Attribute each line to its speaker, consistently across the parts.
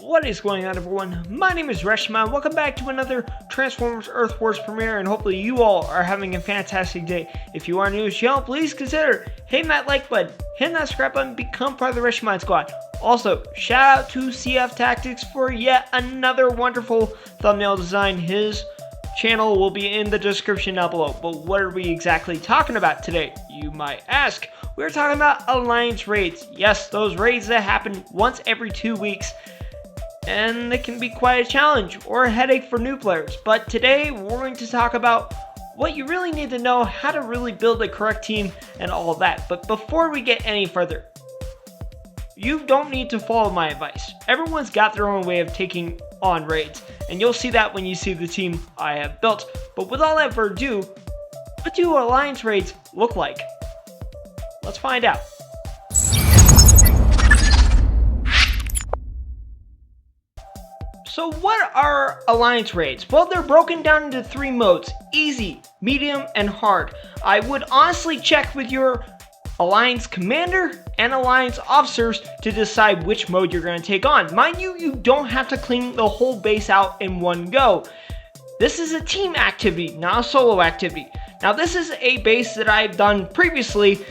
Speaker 1: What is going on, everyone? My name is Reshma. Welcome back to another Transformers Earth Wars premiere, and hopefully you all are having a fantastic day. If you are new to the channel, please consider hitting that like button, hitting that subscribe button, become part of the Reshma squad. Also, shout out to CF Tactics for yet another wonderful thumbnail design. His channel will be in the description down below. But what are we exactly talking about today, you might ask? We're talking about Alliance raids. Yes, those raids that happen once every 2 weeks. And they can be quite a challenge or a headache for new players. But today we're going to talk about what you really need to know, how to really build a correct team and all of that. But before we get any further, you don't need to follow my advice. Everyone's got their own way of taking on raids, and you'll see that when you see the team I have built. But without further ado, what do Alliance raids look like? Let's find out. So what are Alliance raids? Well, they're broken down into 3 modes: easy, medium, and hard. I would honestly check with your Alliance commander and Alliance officers to decide which mode you're going to take on. Mind you, you don't have to clean the whole base out in one go. This is a team activity, not a solo activity. Now, this is a base that I've done previously,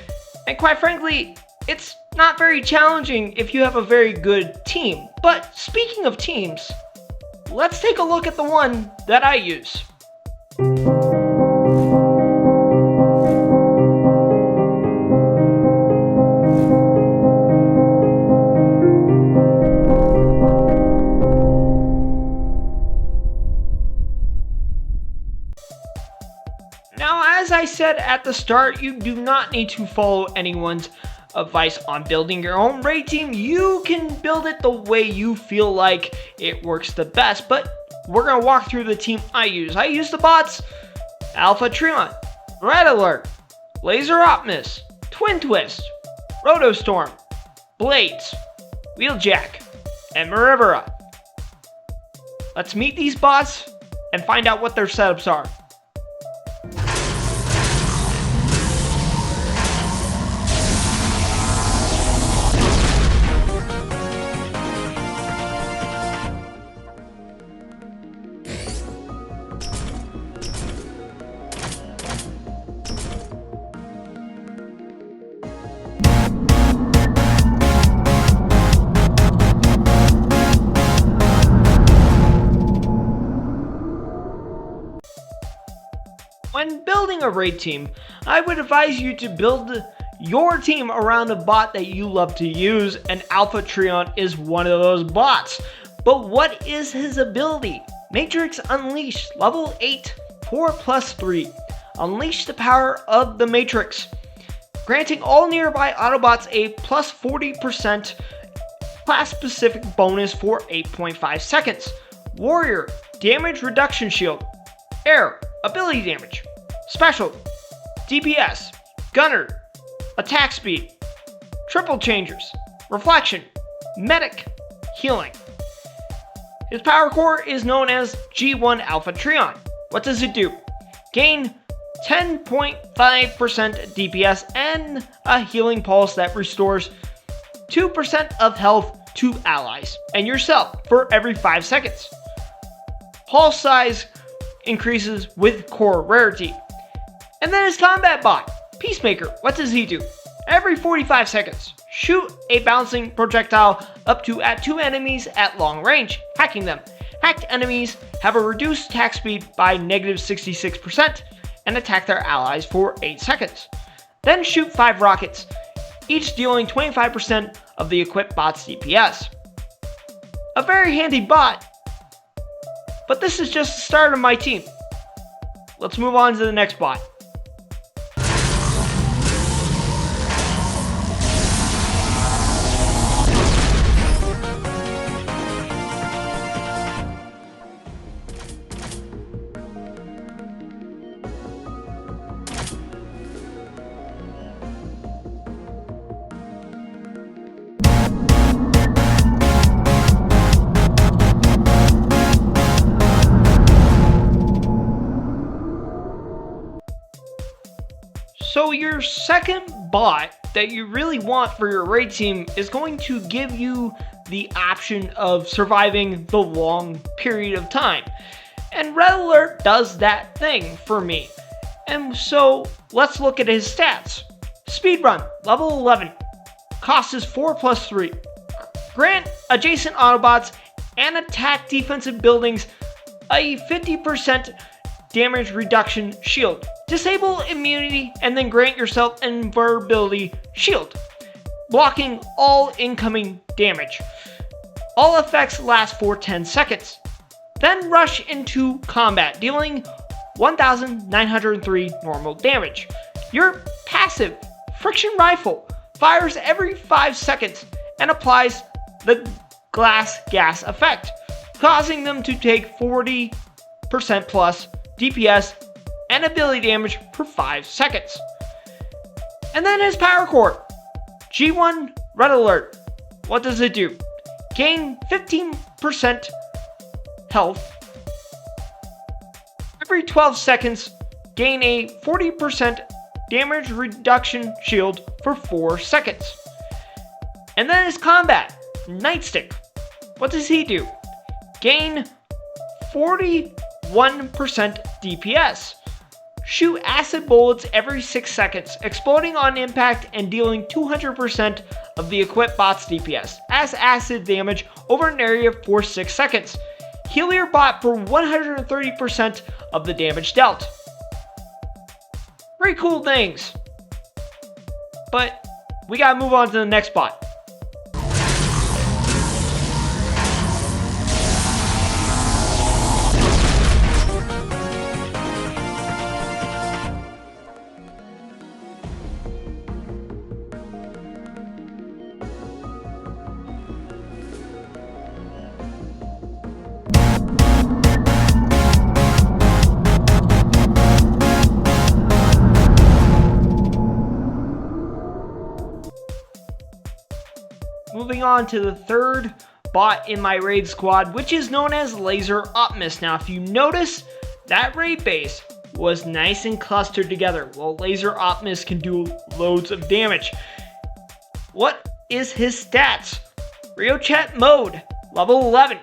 Speaker 1: and quite frankly, it's not very challenging if you have a very good team. But speaking of teams, let's take a look at the one that I use. Now, as I said at the start, you do not need to follow anyone's advice on building your own raid team. You can build it the way you feel like it works the best, but we're going to walk through the team I use. I use the bots: Alpha Trion, Red Alert, Laser Optimus, Twin Twist, Rotorstorm, Blades, Wheeljack, and Minerva. Let's meet these bots and find out what their setups are. When building a raid team, I would advise you to build your team around a bot that you love to use, and Alpha Trion is one of those bots. But what is his ability? Matrix Unleashed, level 8, 4+3. Unleash the power of the Matrix, granting all nearby Autobots a plus 40% class-specific bonus for 8.5 seconds. Warrior, damage reduction shield. Air, ability damage. Special, DPS, gunner, attack speed, triple changers, reflection, medic, healing. His power core is known as G1 Alpha Trion. What does it do? Gain 10.5% DPS and a healing pulse that restores 2% of health to allies and yourself for every 5 seconds. Pulse size increases with core rarity. And then his combat bot, Peacemaker. What does he do? Every 45 seconds, shoot a bouncing projectile up to at 2 enemies at long range, hacking them. Hacked enemies have a reduced attack speed by negative 66% and attack their allies for 8 seconds. Then shoot 5 rockets, each dealing 25% of the equipped bot's DPS. A very handy bot, but this is just the start of my team. Let's move on to the next bot. So your second bot that you really want for your raid team is going to give you the option of surviving the long period of time. And Red Alert does that thing for me. And so let's look at his stats. Speedrun, level 11. Cost is 4+3. Grant adjacent Autobots and attack defensive buildings a 50% damage reduction shield. Disable immunity and then grant yourself invulnerability shield, blocking all incoming damage. All effects last for 10 seconds. Then rush into combat, dealing 1,903 normal damage. Your passive, Friction Rifle, fires every 5 seconds and applies the glass gas effect, causing them to take 40% plus DPS and ability damage per 5 seconds. And then his Power Core, G1 Red Alert. What does it do? Gain 15% health. Every 12 seconds, gain a 40% damage reduction shield for 4 seconds. And then his combat, Nightstick. What does he do? Gain 41% DPS. Shoot acid bullets every 6 seconds, exploding on impact and dealing 200% of the equipped bot's DPS as acid damage over an area for 6 seconds. Heal your bot for 130% of the damage dealt. Pretty cool things. But we gotta move on to the next bot. Moving on to the third bot in my raid squad, which is known as Laser Optimus. Now, if you notice, that raid base was nice and clustered together. Well, Laser Optimus can do loads of damage. What is his stats? Rheochat mode, level 11.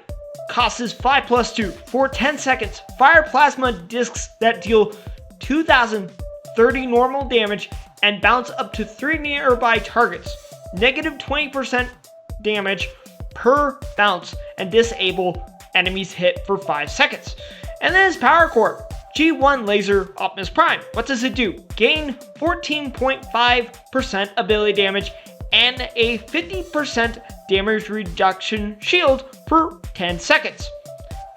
Speaker 1: Cost is 5+2. For 10 seconds, fire plasma discs that deal 2,030 normal damage and bounce up to 3 nearby targets. Negative 20% damage per bounce and disable enemies hit for 5 seconds. And then his Power Core, G1 Laser Optimus Prime. What does it do? Gain 14.5% ability damage and a 50% damage reduction shield for 10 seconds.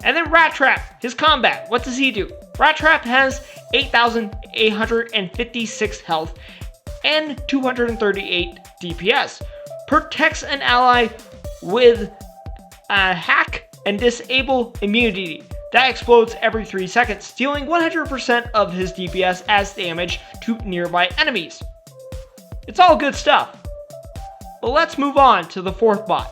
Speaker 1: And then Rat Trap, his combat. What does he do? Rat Trap has 8,856 health and 238 DPS. Protects an ally with a hack and disable immunity that explodes every 3 seconds, dealing 100% of his DPS as damage to nearby enemies. It's all good stuff. But let's move on to the fourth bot.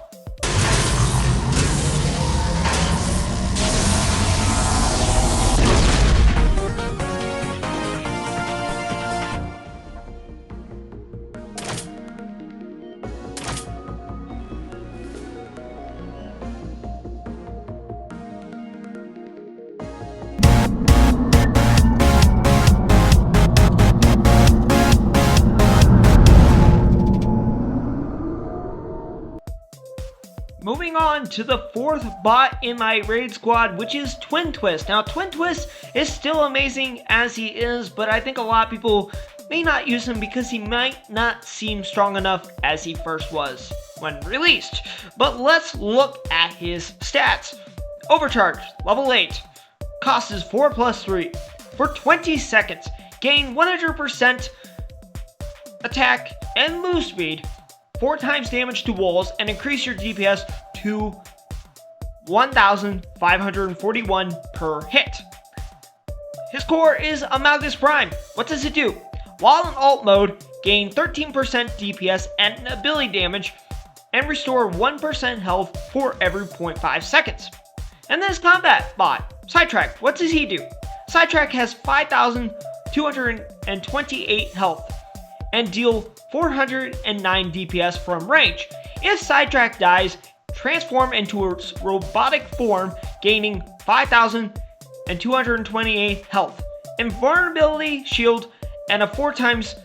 Speaker 1: Moving on to the fourth bot in my raid squad, which is Twin Twist. Now, Twin Twist is still amazing as he is, but I think a lot of people may not use him because he might not seem strong enough as he first was when released. But let's look at his stats. Overcharge, level 8. Cost is 4+3. For 20 seconds, gain 100% attack and move speed, 4 times damage to walls, and increase your DPS to 1,541 per hit. His core is Amalgus Prime. What does it do? While in alt mode, gain 13% DPS and ability damage, and restore 1% health for every 0.5 seconds. And then his combat bot, Sidetrack. What does he do? Sidetrack has 5,228 health and deal 409 DPS from range. If Sidetrack dies, transform into a robotic form, gaining 5,228 health, invulnerability shield, and a 4 times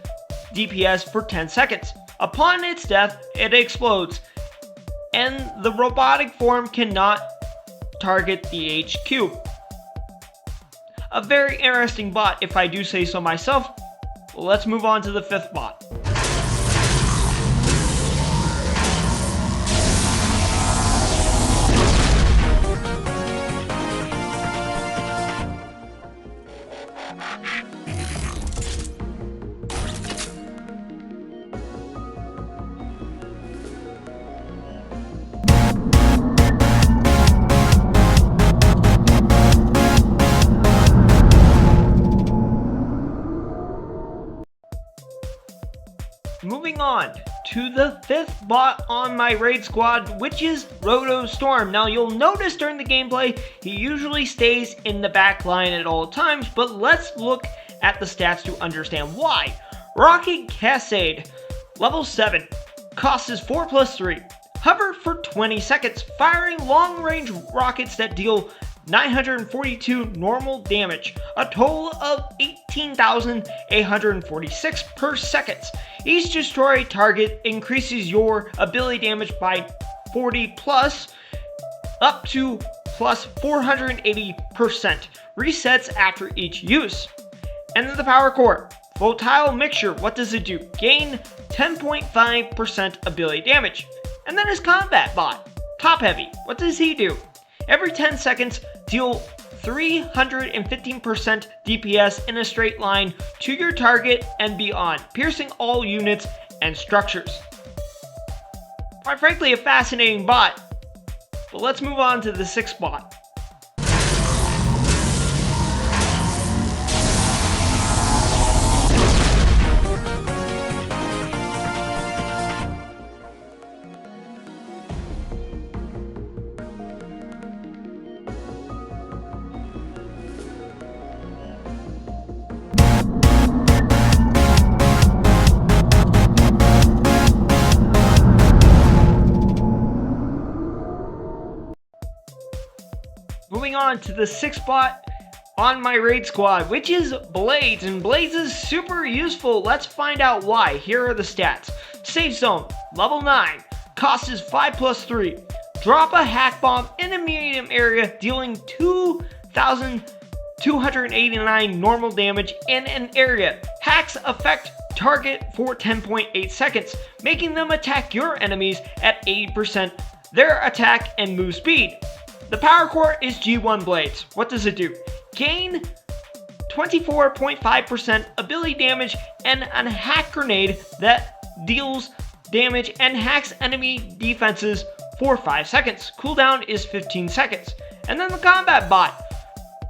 Speaker 1: DPS for 10 seconds. Upon its death, it explodes, and the robotic form cannot target the HQ. A very interesting bot, if I do say so myself. Let's move on to the 5th bot. Moving on to the 5th bot on my raid squad, which is Rotorstorm. Now you'll notice during the gameplay, he usually stays in the back line at all times, but let's look at the stats to understand why. Rocket Cascade, level 7, cost is 4+3, hover for 20 seconds, firing long range rockets that deal 942 normal damage, a total of 18,846 per second. Each destroyed target increases your ability damage by 40 plus, up to plus 480%, resets after each use. And then the power core, volatile mixture, what does it do? Gain 10.5% ability damage. And then his combat bot, top heavy, what does he do? Every 10 seconds, deal 315% DPS in a straight line to your target and beyond, piercing all units and structures. Quite frankly, a fascinating bot. But let's move on to the 6th bot. Moving on to the 6th bot on my raid squad, which is Blades, and Blades is super useful. Let's find out why. Here are the stats. Safe zone, level 9, cost is 5+3. Drop a hack bomb in a medium area, dealing 2,289 normal damage in an area. Hacks affect target for 10.8 seconds, making them attack your enemies at 80% their attack and move speed. The power core is G1 Blades. What does it do? Gain 24.5% ability damage and a hack grenade that deals damage and hacks enemy defenses for 5 seconds. Cooldown is 15 seconds. And then the combat bot,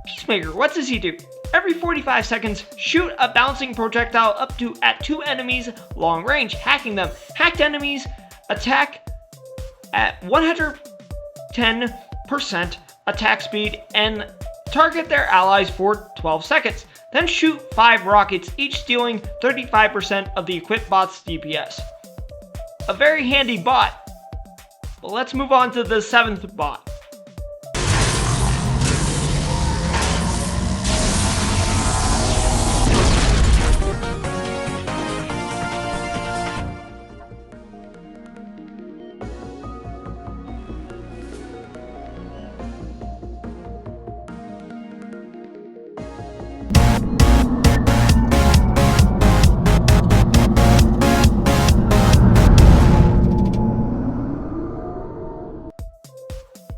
Speaker 1: Peacemaker. What does he do? Every 45 seconds, shoot a bouncing projectile up to at 2 enemies long range, hacking them. Hacked enemies attack at 110% attack speed and target their allies for 12 seconds. Then shoot 5 rockets, each stealing 35% of the equipped bot's DPS. A very handy bot. But let's move on to the 7th bot.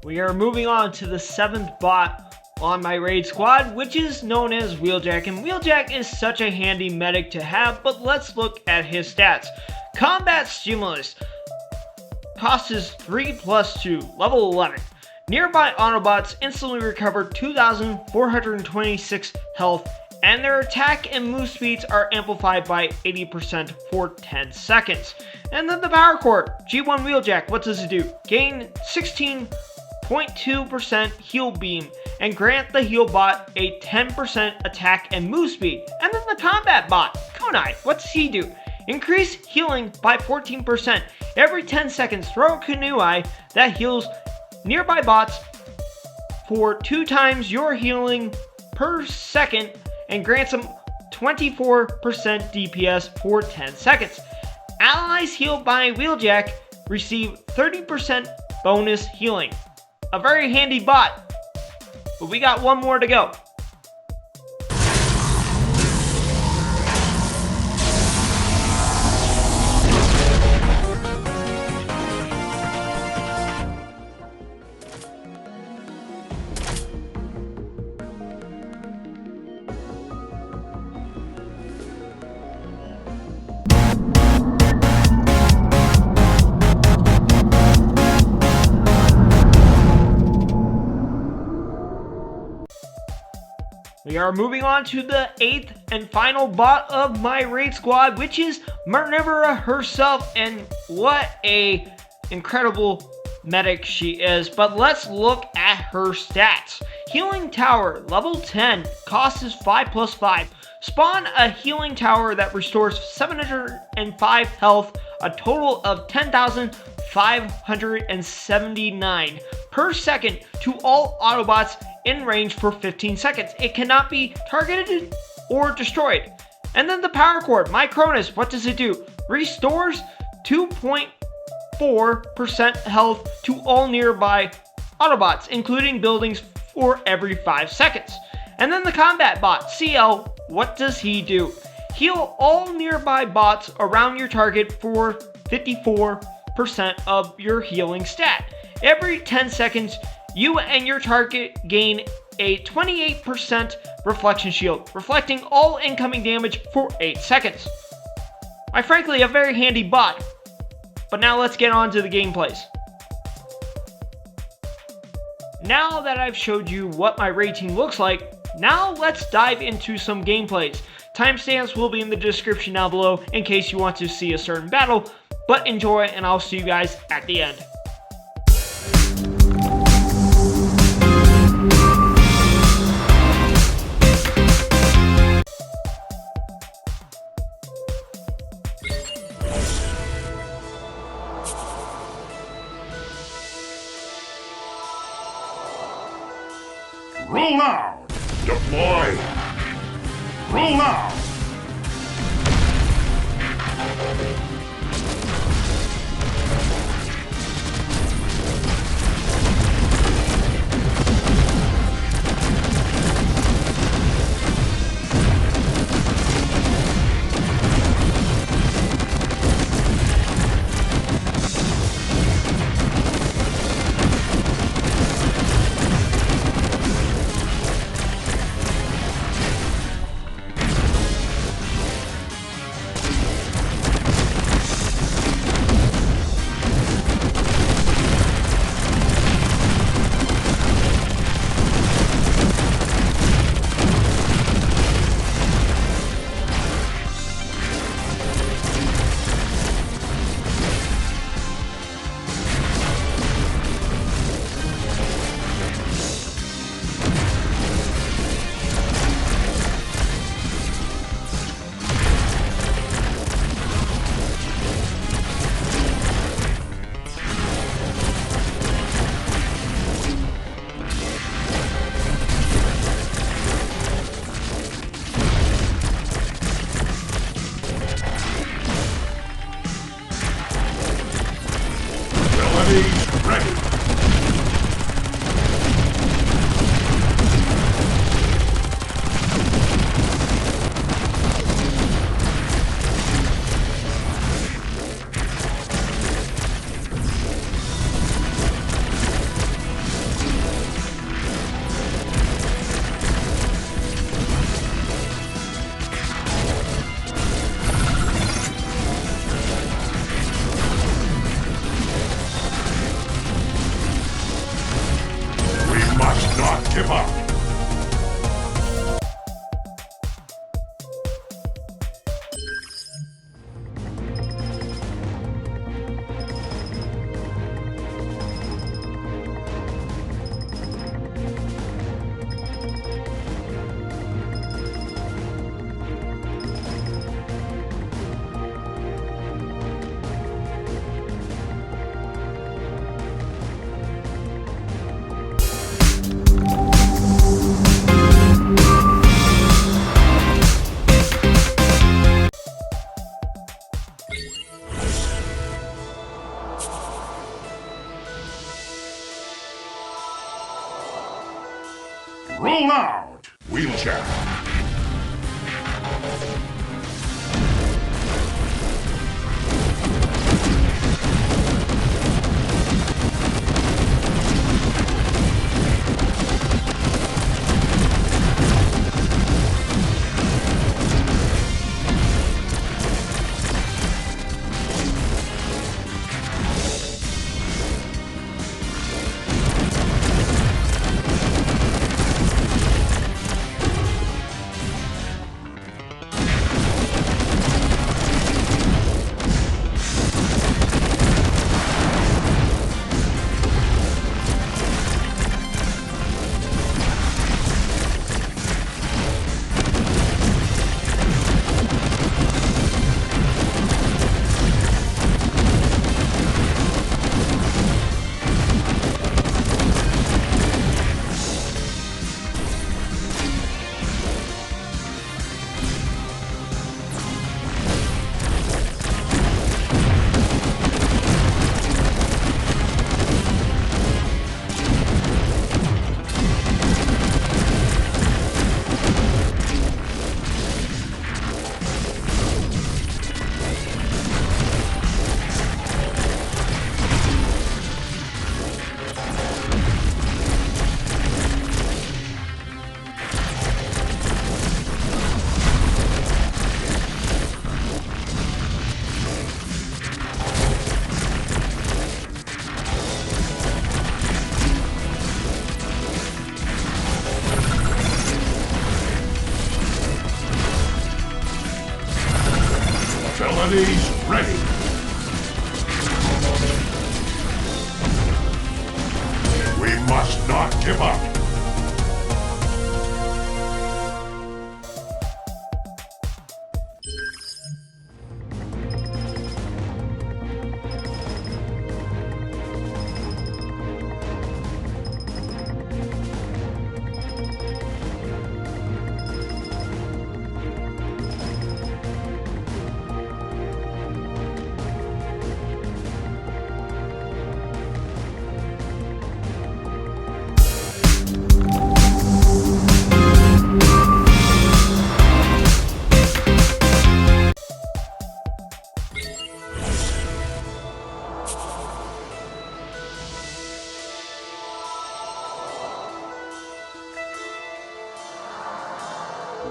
Speaker 1: We are moving on to the 7th bot on my raid squad, which is known as Wheeljack. And Wheeljack is such a handy medic to have, but let's look at his stats. Combat Stimulus, cost is 3+2, level 11. Nearby Autobots instantly recover 2,426 health, and their attack and move speeds are amplified by 80% for 10 seconds. And then the power core, G1 Wheeljack, what does it do? Gain 16.2% heal beam and grant the heal bot a 10% attack and move speed. And then the combat bot, Kunai, what does he do? Increase healing by 14%. Every 10 seconds, throw a Kunai that heals nearby bots for 2 times your healing per second and grants them 24% DPS for 10 seconds. Allies healed by Wheeljack receive 30% bonus healing. A very handy bot. But we got one more to go. We are moving on to the 8th and final bot of my raid squad, which is Minerva herself, and what a incredible medic she is. But let's look at her stats. Healing Tower, level 10, cost is 5+5. Spawn a healing tower that restores 705 health, a total of 10,579 per second to all Autobots in range for 15 seconds. It cannot be targeted or destroyed. And then the power cord, my Cronus, what does it do? Restores 2.4% health to all nearby Autobots, including buildings, for every 5 seconds. And then the combat bot, CL, what does he do? Heal all nearby bots around your target for 54% of your healing stat. Every 10 seconds, you and your target gain a 28% reflection shield, reflecting all incoming damage for 8 seconds. Frankly, a very handy bot. But now let's get on to the gameplays. Now that I've showed you what my raid team looks like, now let's dive into some gameplays. Timestamps will be in the description down below in case you want to see a certain battle, but enjoy, and I'll see you guys at the end.
Speaker 2: Roll now! Deploy! Roll now! Ready. Give up! Roll out! Wheeljack! Abilities ready. We must not give up.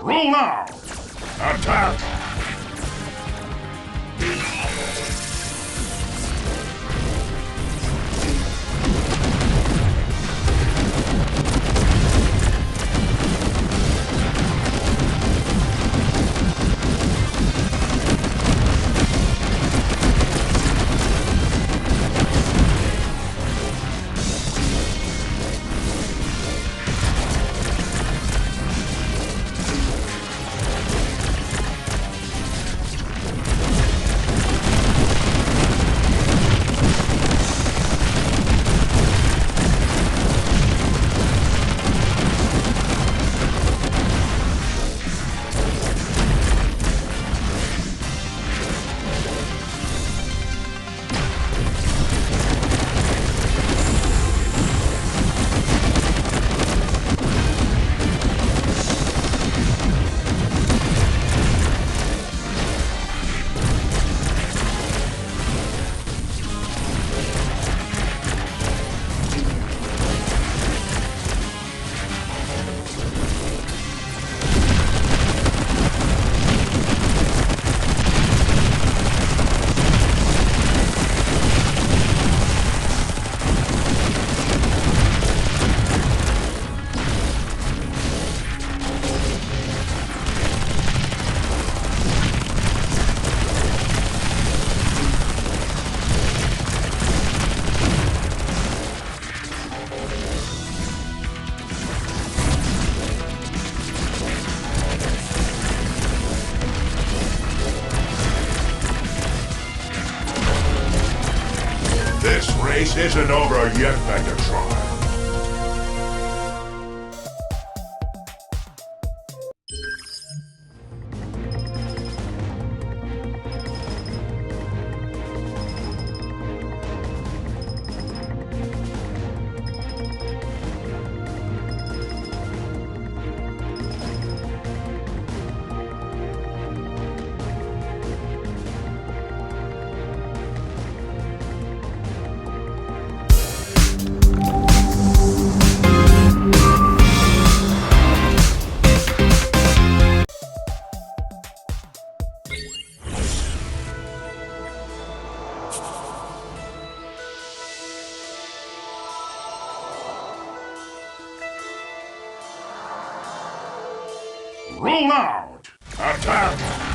Speaker 2: Roll out! Attack! This race isn't over yet, Megatron. Roll out! Attack!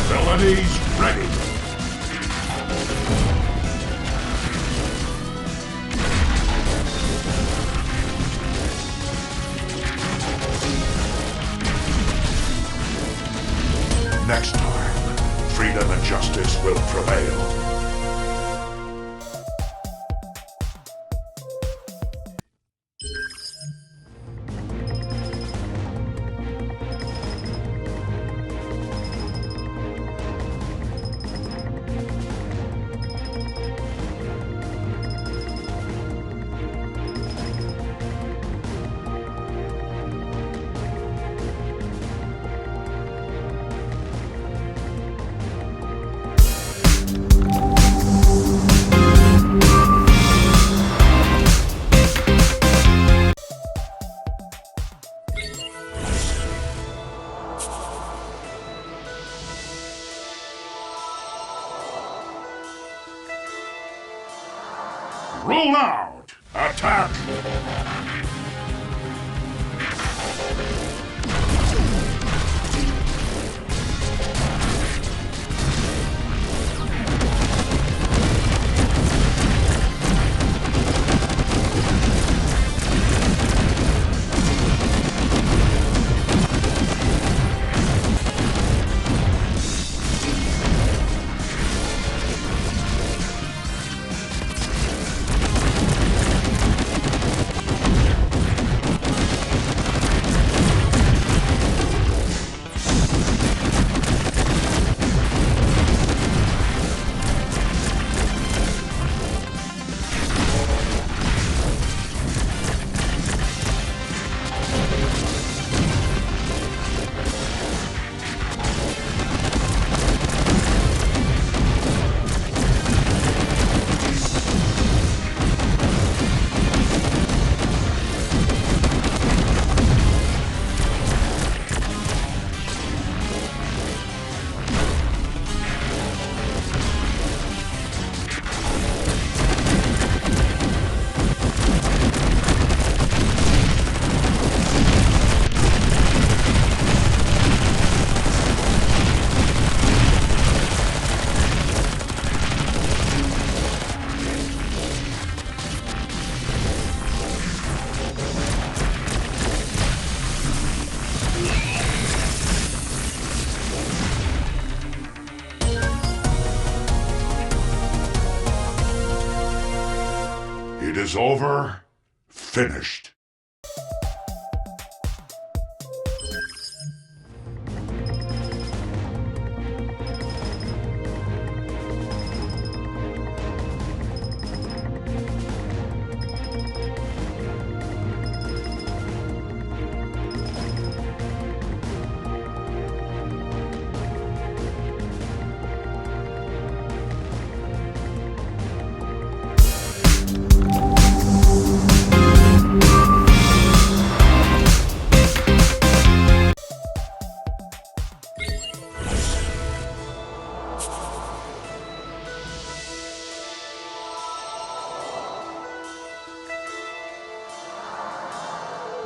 Speaker 2: Abilities ready. Next time, freedom and justice will prevail. Roll out! Attack! It is over. Finished.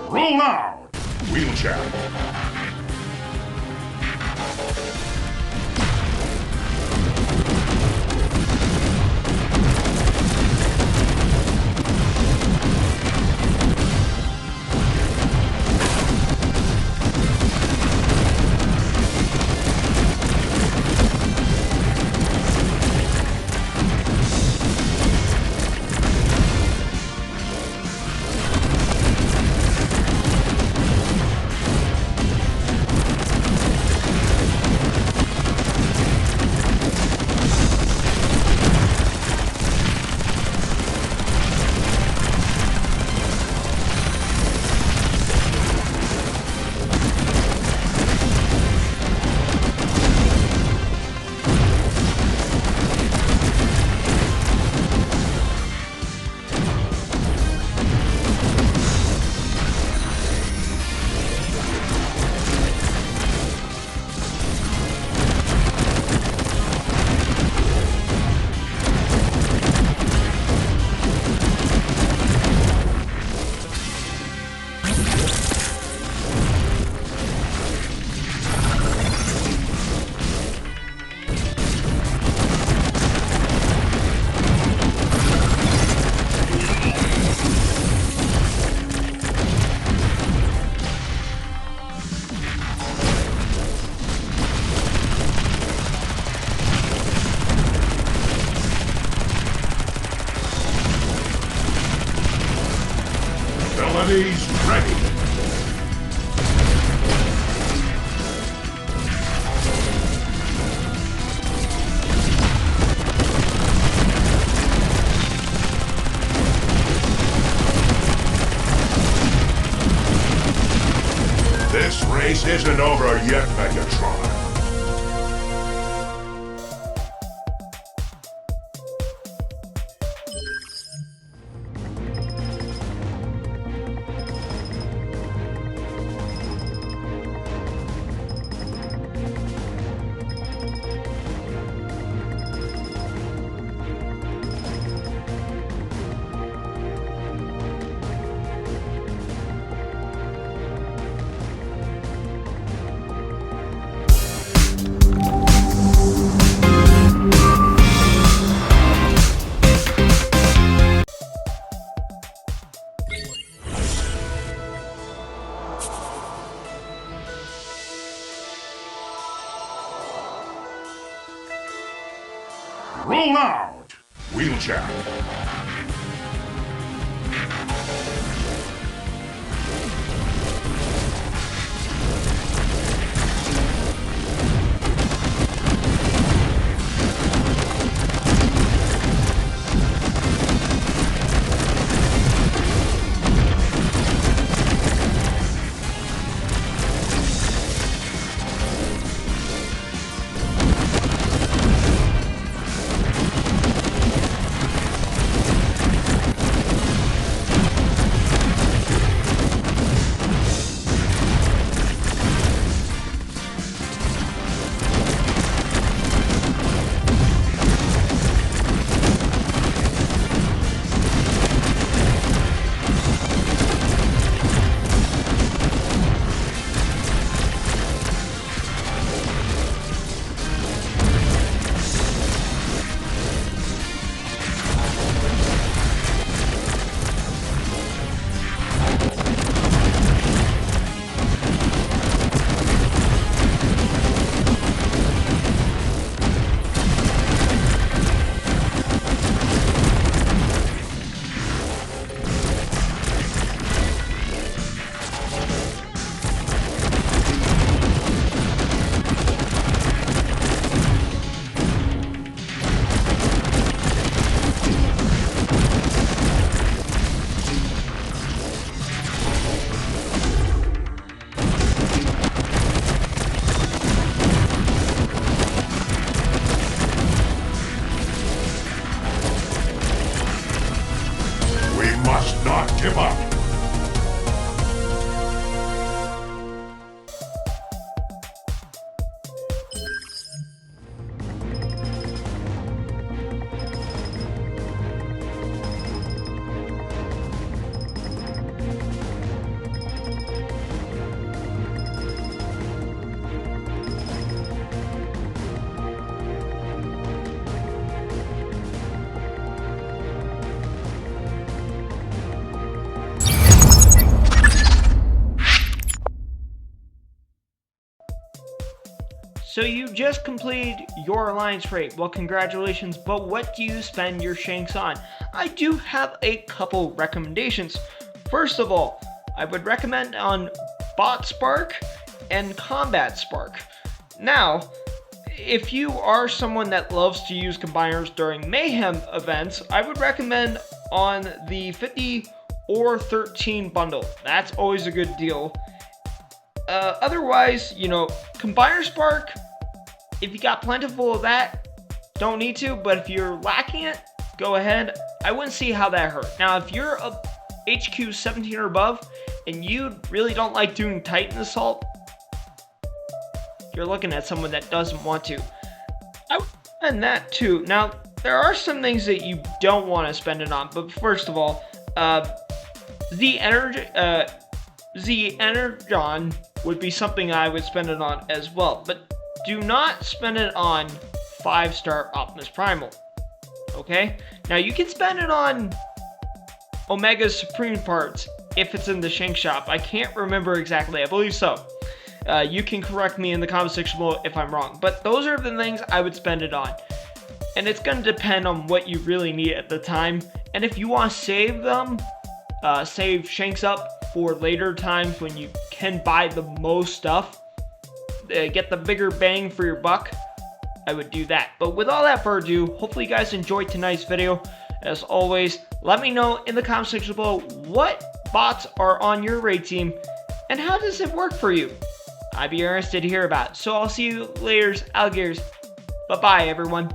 Speaker 2: Roll out! Wheeljack. Abilities ready. This race isn't over yet, Megatron. Roll out! Wheeljack. Give up!
Speaker 1: So you just completed your alliance raid. Well, congratulations, but what do you spend your Shanix on? I do have a couple recommendations. First of all, I would recommend on Bot Spark and Combat Spark. Now, if you are someone that loves to use combiners during Mayhem events, I would recommend on the 50 or 13 bundle. That's always a good deal. Otherwise, Combiner Spark, if you got plentiful of that, don't need to, but if you're lacking it, go ahead. I wouldn't see how that hurt. Now, if you're a HQ 17 or above, and you really don't like doing Titan Assault, you're looking at someone that doesn't want to. I would recommend that too. Now, there are some things that you don't want to spend it on, but first of all, the Energon would be something I would spend it on as well, but do not spend it on 5-star Optimus Primal, okay? Now, you can spend it on Omega Supreme parts if it's in the Shank shop. I can't remember exactly, I believe so. You can correct me in the comment section below if I'm wrong, but those are the things I would spend it on. And it's going to depend on what you really need at the time, and if you want to save them, save Shanks up for later times when you can buy the most stuff, get the bigger bang for your buck, I would do that. But with all that further ado, hopefully you guys enjoyed tonight's video. As always, let me know in the comment section below what bots are on your raid team and how does it work for you. I'd be interested to hear about it. So I'll see you later, alligators. Bye-bye, everyone.